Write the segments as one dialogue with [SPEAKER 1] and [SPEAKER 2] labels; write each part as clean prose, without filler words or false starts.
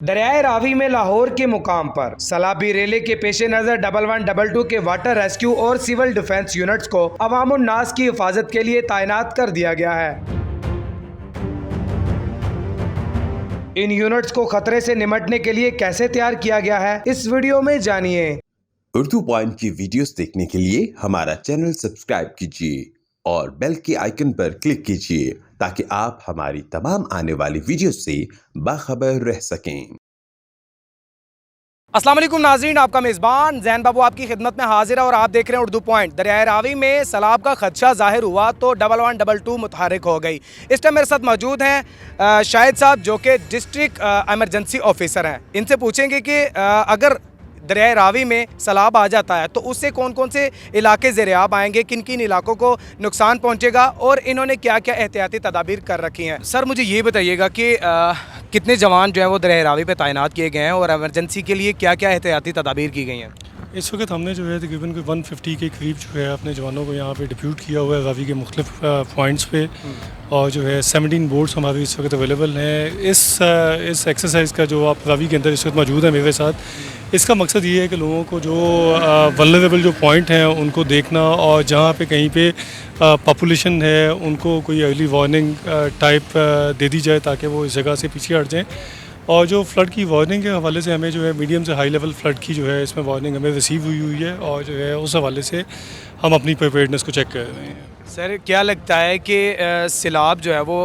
[SPEAKER 1] दरियाए रावी में लाहौर के मुकाम पर सलाबी रेले के पेश नजर 1122 के वाटर रेस्क्यू और सिविल डिफेंस यूनिट्स को अवामुन्नास की हिफाजत के लिए तैनात कर दिया गया है। इन यूनिट्स को खतरे से निपटने के लिए कैसे तैयार किया गया है, इस वीडियो में जानिए।
[SPEAKER 2] उर्दू पॉइंट की वीडियोस देखने के लिए हमारा चैनल सब्सक्राइब कीजिए और बेल के आइकन पर क्लिक कीजिए ताकि आप हमारी तमाम आने वाली वीडियो से बाखबर रह सकें।
[SPEAKER 1] अस्सलाम वालेकुम नाज़रीन, आपका मेज़बान जैन बाबू आपकी खिदमत में हाजिर है और आप देख रहे हैं उर्दू पॉइंट। दरियाए रावी में सैलाब का खदशा ज़ाहिर हुआ तो 1122 मुतहरिक हो गई। इस टाइम मेरे साथ मौजूद हैं शाहिद साहब जो कि डिस्ट्रिक्ट एमरजेंसी ऑफिसर हैं। इनसे पूछेंगे कि अगर दरियाए रावी में सैलाब आ जाता है तो उससे कौन कौन से इलाके ज़ेर-ए-आब आएंगे, किन किन इलाकों को नुकसान पहुंचेगा और इन्होंने क्या क्या एहतियाती तदाबीर कर रखी हैं। सर मुझे ये बताइएगा कि कितने जवान जो है वो दरियाए रावी पे तैनात किए गए हैं और एमरजेंसी के लिए क्या क्या एहतियाती तदाबीर की गई हैं।
[SPEAKER 3] इस वक्त हमने जो है तकरीबन कोई 150 के करीब जो है अपने जवानों को यहाँ पे डिप्यूट किया हुआ है रावी के मुख्तलिफ पॉइंट्स पे, और जो है 17 बोट्स हमारे इस वक्त अवेलेबल हैं। इस एक्सरसाइज का जो आप रावी के अंदर इस वक्त मौजूद है मेरे साथ, इसका मकसद ये है कि लोगों को जो वल्नरेबल जो पॉइंट हैं उनको देखना और जहाँ पे कहीं पे पॉपुलेशन है उनको कोई अर्ली वार्निंग टाइप दे दी जाए ताकि वो इस जगह से पीछे हट जाएँ। और जो फ्लड की वार्निंग के हवाले से हमें जो है मीडियम से हाई लेवल फ्लड की जो है इसमें वार्निंग हमें रिसीव हुई है और जो है उस हवाले से हम अपनी प्रिपेयर्डनेस को चेक कर रहे हैं।
[SPEAKER 1] सर क्या लगता है कि सैलाब जो है वो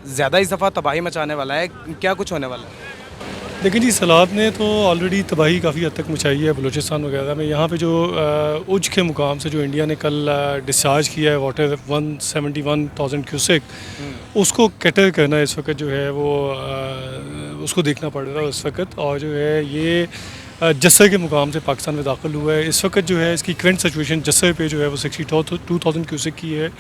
[SPEAKER 1] ज़्यादा इस दफ़ा तबाही मचाने वाला है, क्या कुछ होने वाला है?
[SPEAKER 3] लेकिन जी सैलाब ने तो ऑलरेडी तबाही काफ़ी हद तक मचाई है बलूचिस्तान वगैरह में। यहाँ पे जो उज के मुकाम से जो इंडिया ने कल डिस्चार्ज किया है वाटर 171,000 क्यूसेक, उसको कैटर करना इस वक्त जो है वो उसको देखना पड़ रहा है उस वक्त। और जो है ये जस्सर के मुकाम से पाकिस्तान में दाखिल हुआ है। इस वक्त जो है इसकी करंट सिचुएशन जस्सर पे जो है वो 62,000 क्यूसेक की है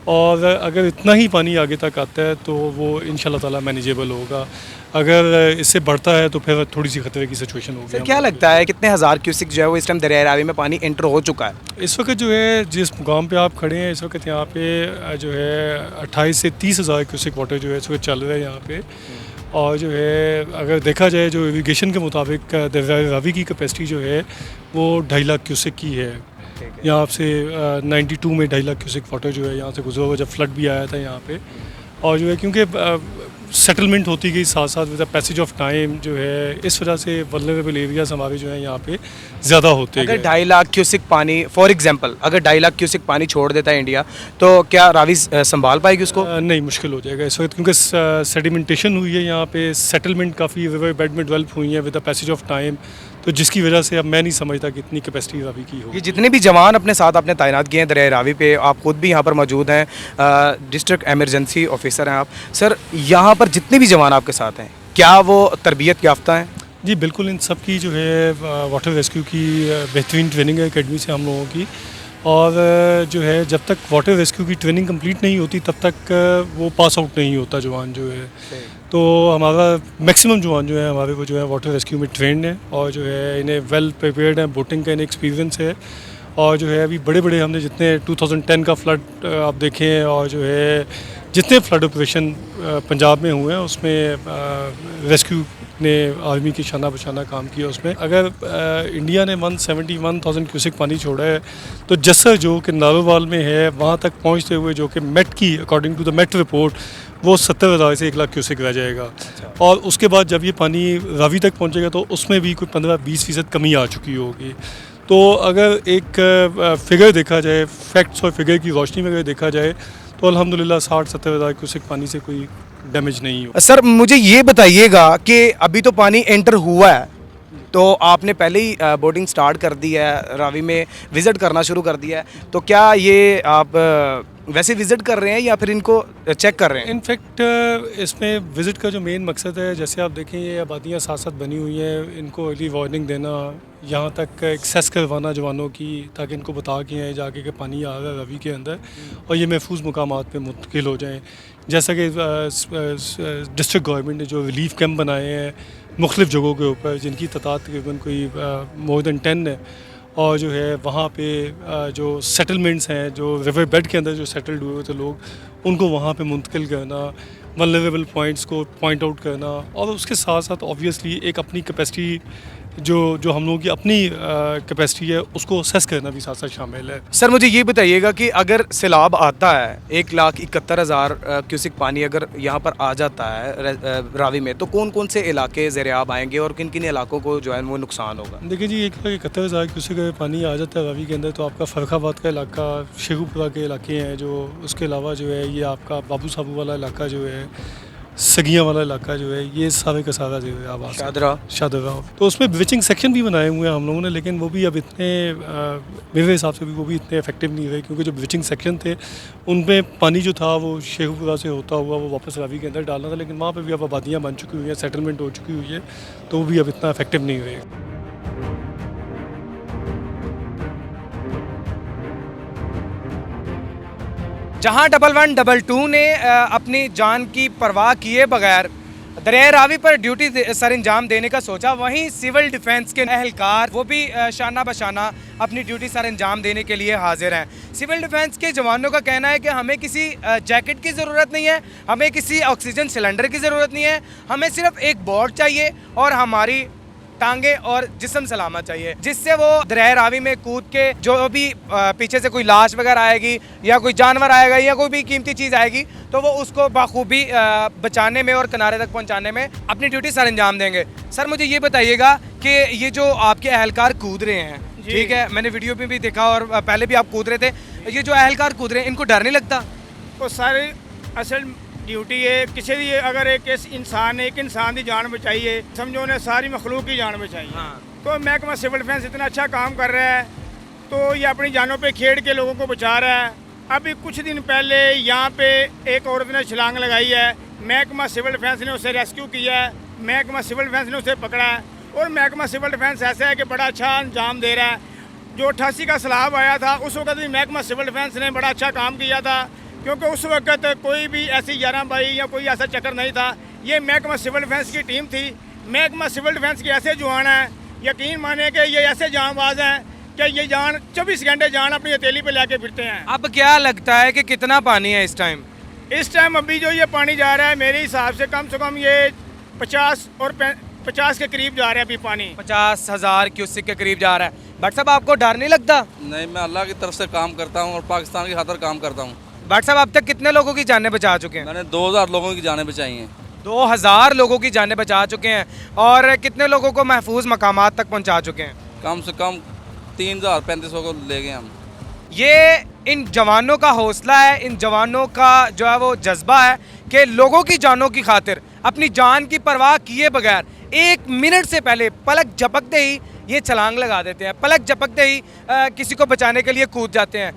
[SPEAKER 3] और अगर इतना ही पानी आगे तक आता है तो वो इंशाल्लाह ताला मैनेजेबल होगा। अगर इससे बढ़ता है तो फिर थोड़ी सी खतरे की सिचुएशन होगी।
[SPEAKER 1] सर क्या लगता है कितने हज़ार क्यूसिक जो है वो इस टाइम दरियाए रावी में पानी एंटर हो चुका है?
[SPEAKER 3] इस वक्त जो है जिस मुकाम पे आप खड़े हैं इस वक्त यहाँ पे जो है 28 से 30 हज़ार क्यूसिक वाटर जो है इस वक्त चल रहा है यहाँ पे। और जो है अगर देखा जाए जो इरिगेशन के मुताबिक दरियाए रावी की कैपेसिटी जो है वो 2.5 लाख क्यूसिक की है। यहाँ से 92 में 2.5 लाख क्यूसिक वाटर जो है यहाँ से गुजरा हुआ जब फ्लड भी आया था यहाँ पे। और जो है क्योंकि सेटलमेंट होती गई साथ साथ with the passage of time जो है इस वजह से वल्नरेबल एरियाज हमारे जो है यहाँ पे ज़्यादा होते हैं।
[SPEAKER 1] अगर 2.5 लाख क्यूसिक पानी फॉर एग्जांपल अगर 2.5 लाख क्यूसिक पानी छोड़ देता है इंडिया तो क्या रावी संभाल पाएगी उसको?
[SPEAKER 3] नहीं, मुश्किल हो जाएगा इस वक्त क्योंकि सेडिमेंटेशन हुई है यहाँ पे, सेटलमेंट काफ़ी रिवर बेड में डेवलप हुई है with the passage of time, तो जिसकी वजह से अब मैं नहीं समझता कि इतनी कैपेसिटी रावी की हो।
[SPEAKER 1] ये जितने भी जवान अपने साथ आपने तैनात किए हैं दरियाए रावी पे, आप खुद भी यहाँ पर मौजूद हैं, डिस्ट्रिक्ट एमरजेंसी ऑफिसर हैं आप। सर यहाँ पर जितने भी जवान आपके साथ हैं क्या वो तरबियत याफ्ता हैं?
[SPEAKER 3] जी बिल्कुल, इन सब की जो है वाटर रेस्क्यू की बेहतरीन ट्रेनिंग है अकेडमी से हम लोगों की। और जो है जब तक वाटर रेस्क्यू की ट्रेनिंग कंप्लीट नहीं होती तब तक वो पास आउट नहीं होता जवान जो है। तो हमारा मैक्सिमम जवान जो है हमारे वो जो है वाटर रेस्क्यू में ट्रेंड है और जो है इन्हें वेल प्रिपेयर्ड है, बोटिंग का इन्हें एक्सपीरियंस है। और जो है अभी बड़े बड़े हमने जितने 2010 का फ्लड आप देखें और जो है जितने फ्लड ऑपरेशन पंजाब में हुए हैं उसमें रेस्क्यू ने आर्मी की शाना बशाना काम किया उसमें। अगर इंडिया ने 171,000 क्यूसिक पानी छोड़ा है तो जस्सर जो कि नारोवाल में है वहाँ तक पहुँचते हुए जो कि मेट की according to the Met report वो 70,000 से 1 लाख क्यूसिक रह जाएगा। और उसके बाद जब ये पानी रावी तक पहुँचेगा तो उसमें भी कोई 15-20% कमी आ चुकी होगी। तो अगर एक फिगर देखा जाए, फैक्ट्स और फिगर की रोशनी में अगर देखा जाए तो अल्हम्दुलिल्लाह 60-70 हज़ार क्यूसिक पानी से कोई डैमेज नहीं हो।
[SPEAKER 1] सर मुझे ये बताइएगा कि अभी तो पानी एंटर हुआ है तो आपने पहले ही बोटिंग स्टार्ट कर दी है, रावी में विज़िट करना शुरू कर दिया है, तो क्या ये आप वैसे विज़िट कर रहे हैं या फिर इनको चेक कर रहे हैं?
[SPEAKER 3] इनफैक्ट इसमें विज़िट का जो मेन मकसद है, जैसे आप देखें ये आबादियाँ साथ साथ बनी हुई हैं, इनको अर्ली वार्निंग देना, यहाँ तक एक्सेस करवाना जवानों की ताकि इनको बता के आए जाके कि पानी आ रहा है रवी के अंदर और ये महफूज मकामात पे मुंतकिल हो जाएँ। जैसा कि डिस्ट्रिक्ट गवर्नमेंट ने जो रिलीफ कैंप बनाए हैं मुख्तलिफ़ जगहों के ऊपर जिनकी तादाद तकरीबन कोई मोर दैन 10 है, और जो है वहाँ पे जो सेटलमेंट्स हैं जो रिवर बेड के अंदर जो सेटल्ड हुए थे लोग उनको वहाँ पे मुंतकिल करना, वल्नरेबल पॉइंट्स को पॉइंट आउट करना, और उसके साथ साथ ऑब्वियसली एक अपनी कैपेसिटी जो हम लोगों की अपनी कैपेसिटी है उसको असेस करना भी साथ साथ शामिल है।
[SPEAKER 1] सर मुझे ये बताइएगा कि अगर सैलाब आता है 1,71,000 क्यूसिक पानी अगर यहाँ पर आ जाता है रावी में, तो कौन कौन से इलाके ज़ेर-ए-आब आएंगे और किन किन इलाकों को जो है वो नुकसान होगा?
[SPEAKER 3] देखिए जी, 1,71,000 क्यूसेक अगर पानी आ जाता है रावी के अंदर, तो आपका फर्रुखाबाद का इलाका, शेखुपुरा के इलाके हैं जो, उसके अलावा जो है ये आपका बाबू साबू वाला इलाका जो है, सगियाँ वाला इलाका जो है, ये सारे का सारा जो है आवाज़ शादरा, तो उसमें ब्लीचिंग सेक्शन भी बनाए हुए हैं हम लोगों ने, लेकिन वो भी अब इतने मेरे हिसाब से भी वो भी इतने इफेक्टिव नहीं रहे, क्योंकि जो ब्लीचिंग सेक्शन थे उनमें पानी जो था वो शेखुपुरा से होता हुआ वो वापस रावी के अंदर डालना था, लेकिन वहाँ पर भी अब आबादियाँ बन चुकी हुई हैं, सेटलमेंट हो चुकी हुई है, तो वो भी अब इतना इफेक्टिव नहीं रहे।
[SPEAKER 1] जहां 1112 ने अपनी जान की परवाह किए बगैर दरिया रावी पर ड्यूटी सर अंजाम देने का सोचा, वहीं सिविल डिफेंस के अहलकार वो भी शाना बशाना अपनी ड्यूटी सर अंजाम देने के लिए हाजिर हैं। सिविल डिफेंस के जवानों का कहना है कि हमें किसी जैकेट की ज़रूरत नहीं है, हमें किसी ऑक्सीजन सिलेंडर की ज़रूरत नहीं है, हमें सिर्फ एक बोर्ड चाहिए और हमारी टांगे और जिस्म सलामत चाहिए, जिससे वो दरिया रावी में कूद के जो भी पीछे से कोई लाश वगैरह आएगी या कोई जानवर आएगा या कोई भी कीमती चीज़ आएगी तो वो उसको बाखूबी बचाने में और किनारे तक पहुंचाने में अपनी ड्यूटी सर अंजाम देंगे। सर मुझे ये बताइएगा कि ये जो आपके अहलकार कूद रहे हैं, ठीक है, मैंने वीडियो में भी देखा और पहले भी आप कूद रहे थे, ये जो अहलकार कूद रहे हैं इनको डर नहीं लगता?
[SPEAKER 4] वो सारी असल ड्यूटी है किसी भी, अगर एक इंसान की जान बचाइए, समझो ने सारी मखलूक की जान बचाई। तो महकमा सिविल डिफेंस इतना अच्छा काम कर रहा है, तो ये अपनी जानों पे खेड़ के लोगों को बचा रहा है। अभी कुछ दिन पहले यहाँ पे एक औरत ने छलांग लगाई है, महकमा सिविल डिफेंस ने उसे रेस्क्यू किया है, महकमा सिविल डिफेंस ने उसे पकड़ा है, और महकमा सिविल डिफेंस ऐसा है कि बड़ा अच्छा अंजाम दे रहा है। जो 88 का सैलाब आया था उस वक्त भी महकमा सिविल डिफेंस ने बड़ा अच्छा काम किया था, क्योंकि उस वक्त कोई भी ऐसी 11 या कोई ऐसा चक्कर नहीं था। ये महकमा सिविल डिफेंस की टीम थी। महकमा सिविल डिफेंस के ऐसे जवान हैं, यकीन माने कि ये ऐसे जांबाज हैं कि ये जान 24 घंटे जान अपनी हथेली पे लेके फिरते हैं।
[SPEAKER 1] अब क्या लगता है कि कितना पानी है इस टाइम?
[SPEAKER 4] इस टाइम अभी जो ये पानी जा रहा है मेरे हिसाब से कम ये 50 के करीब जा रहा है अभी पानी।
[SPEAKER 1] 50,000 क्यूसिक के करीब जा रहा है। बट साहब आपको डर नहीं लगता?
[SPEAKER 5] नहीं, मैं अल्लाह की तरफ से काम करता हूँ और पाकिस्तान की खातिर काम करता हूँ।
[SPEAKER 1] बट साहब अब तक कितने लोगों की जानें बचा चुके हैं?
[SPEAKER 5] मैंने 2000 लोगों की जानें बचाई हैं।
[SPEAKER 1] 2000 लोगों की जानें बचा चुके हैं, और कितने लोगों को महफूज मकामात तक पहुंचा चुके हैं?
[SPEAKER 5] कम से कम 3035 को ले गए हम।
[SPEAKER 1] ये इन जवानों का हौसला है, इन जवानों का जो है वो जज्बा है कि लोगों की जानों की खातिर अपनी जान की परवाह किए बगैर 1 मिनट से पहले पलक झपकते ही ये छलांग लगा देते हैं, पलक झपकते ही किसी को बचाने के लिए कूद जाते हैं।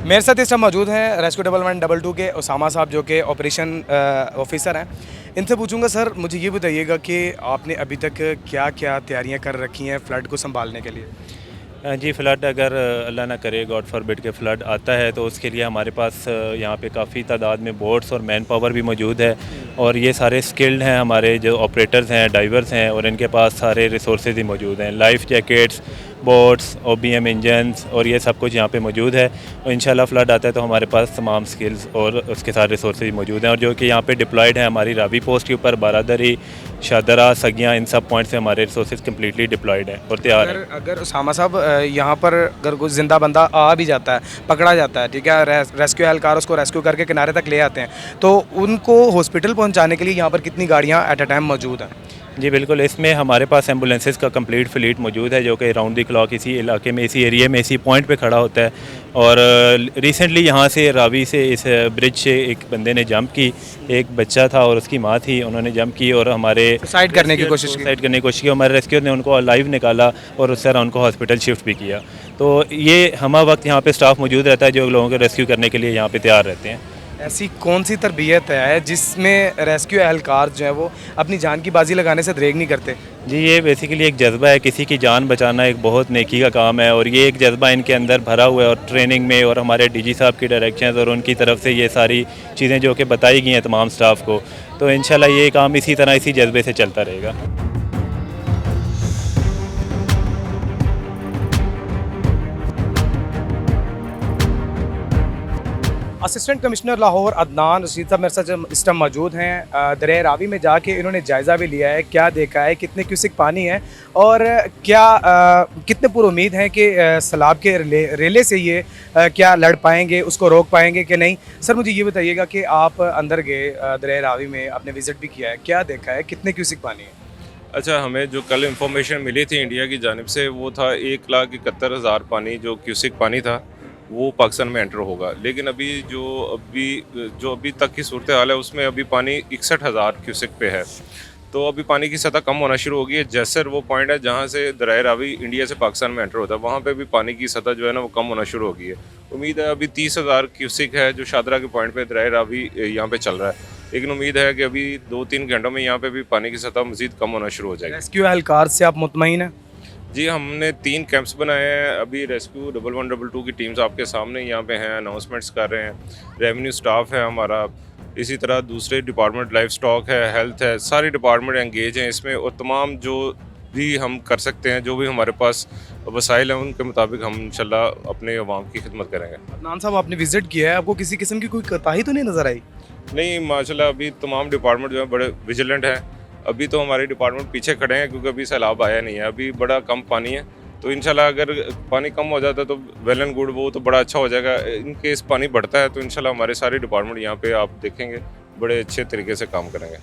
[SPEAKER 1] मेरे साथ इस समय मौजूद हैं रेस्क्यू 1112 के उसामा साहब, जो कि ऑपरेशन ऑफिसर हैं। इनसे पूछूंगा, सर मुझे ये बताइएगा कि आपने अभी तक क्या क्या तैयारियां कर रखी हैं फ़्लड को संभालने के लिए?
[SPEAKER 6] जी, फ़्लड अगर अल्लाह ना करे, गॉड फॉरबिड के फ़्लड आता है तो उसके लिए हमारे पास यहाँ पे काफ़ी तादाद में बोट्स और मैन पावर भी मौजूद है, और ये सारे स्किल्ड हैं, हमारे जो ऑपरेटर्स हैं, डाइवर्स हैं, और इनके पास सारे रिसोर्सेज ही मौजूद हैं, life jackets, boats, OBM engines, और ये सब कुछ यहाँ पे मौजूद है। और इंशाल्लाह फ़्लड आता है तो हमारे पास तमाम स्किल्स और उसके साथ रिसोर्सेज मौजूद हैं, और जो कि यहाँ पे डिप्लॉयड हैं हमारी रावी पोस्ट के ऊपर, बारादरी, शादरा, सगियाँ, इन सब पॉइंट से हमारे रिसोर्सेज कम्प्लीटली डिप्लॉयड हैं और तैयार हैं।
[SPEAKER 1] अगर उसामा साहब यहाँ पर अगर कोई ज़िंदा बंदा आ भी जाता है, पकड़ा जाता है, ठीक है, रेस्क्यू एहलकार उसको रेस्क्यू करके किनारे तक ले आते हैं, तो उनको हॉस्पिटल पहुँचाने के लिए यहाँ पर कितनी गाड़ियाँ एट अ टाइम मौजूद हैं?
[SPEAKER 6] जी बिल्कुल, इसमें हमारे पास एम्बुलेंसेस का कंप्लीट फ्लीट मौजूद है, जो कि राउंड द क्लॉक इसी इलाके में, इसी एरिया में, इसी पॉइंट पे खड़ा होता है। और रिसेंटली यहाँ से रावी से इस ब्रिज से एक बंदे ने जंप की, एक बच्चा था और उसकी माँ थी, उन्होंने जंप की और हमारे
[SPEAKER 1] सुसाइड करने की कोशिश की।
[SPEAKER 6] हमारे रेस्क्यू ने उनको लाइव निकाला और उससे उनको हॉस्पिटल शिफ्ट भी किया। तो ये हमा वक्त यहाँ पे स्टाफ मौजूद रहता है जो लोगों को रेस्क्यू करने के लिए यहाँ पे तैयार रहते हैं।
[SPEAKER 1] ऐसी कौन सी तरबियत है जिसमें रेस्क्यू एहलकार जो है वो अपनी जान की बाजी लगाने से दरेग नहीं करते?
[SPEAKER 6] जी, ये बेसिकली एक जज्बा है, किसी की जान बचाना एक बहुत नेकी का काम है, और ये एक जज्बा इनके अंदर भरा हुआ है, और ट्रेनिंग में और हमारे DG साहब की डायरेक्शंस और उनकी तरफ से ये सारी चीज़ें जो कि बताई गई हैं तमाम स्टाफ को, तो इंशाल्लाह ये काम इसी तरह इसी जज्बे से चलता रहेगा।
[SPEAKER 1] असिस्टेंट कमिश्नर लाहौर अदनान रशीद साहब मेरे साथ इस टाइम मौजूद हैं। दरिया रावी में जाके इन्होंने जायज़ा भी लिया है, क्या देखा है, कितने क्यूसिक पानी है और क्या कितने पूरी उम्मीद है कि सैलाब के रेले से ये क्या लड़ पाएंगे, उसको रोक पाएंगे कि नहीं। सर मुझे ये बताइएगा कि आप अंदर गए दरिया रावी में, आपने विज़िट भी किया है, क्या देखा है, कितने क्यूसिक पानी है?
[SPEAKER 7] अच्छा, हमें जो कल इंफॉर्मेशन मिली थी इंडिया की जानिब से वो था 1,71,000 पानी जो क्यूसिक पानी था वो पाकिस्तान में एंटर होगा। लेकिन जो अभी तक की सूरत हाल है उसमें अभी पानी 61,000 क्यूसिक पे है। तो अभी पानी की सतह कम होना शुरू हो गई है। जैसर वो पॉइंट है जहाँ से दरिया रावी इंडिया से पाकिस्तान में एंटर होता है, वहाँ पे भी पानी की सतह जो है ना वो कम होना शुरू हो गई है। उम्मीद है अभी 30,000 क्यूसिक है जो शादरा के पॉइंट पे दरिया रावी यहाँ पे चल रहा है, लेकिन उम्मीद है कि अभी 2-3 घंटों में यहाँ पे भी पानी की सतह मज़ीद कम होना शुरू हो जाएगी।
[SPEAKER 1] रेस्क्यू एहलकार से आप मुतमईन हैं?
[SPEAKER 7] जी, हमने 3 कैंप्स बनाए हैं। अभी रेस्क्यू 1112 की टीम्स आपके सामने यहाँ पे हैं, अनाउंसमेंट्स कर रहे हैं। रेवेन्यू स्टाफ है हमारा, इसी तरह दूसरे डिपार्टमेंट, लाइफ स्टॉक है, हेल्थ है, सारे डिपार्टमेंट एंगेज हैं इसमें और तमाम जो भी हम कर सकते हैं, जो भी हमारे पास वसाइल हैं उनके मुताबिक हम इंशाल्लाह अपने अवाम की खिदमत करेंगे।
[SPEAKER 1] अदनान साहब आपने विज़िट किया है, आपको किसी किस्म की कोई कोताही तो नहीं नज़र आई?
[SPEAKER 7] नहीं, माशाल्लाह अभी तमाम डिपार्टमेंट जो है बड़े विजिलेंट हैं। अभी तो हमारे डिपार्टमेंट पीछे खड़े हैं क्योंकि अभी सैलाब आया नहीं है, अभी बड़ा कम पानी है। तो इंशाल्लाह अगर पानी कम हो जाता है तो वेल एंड गुड, वो तो बड़ा अच्छा हो जाएगा। इन केस पानी बढ़ता है तो इंशाल्लाह हमारे सारे डिपार्टमेंट यहाँ पे आप देखेंगे बड़े अच्छे तरीके से काम करेंगे।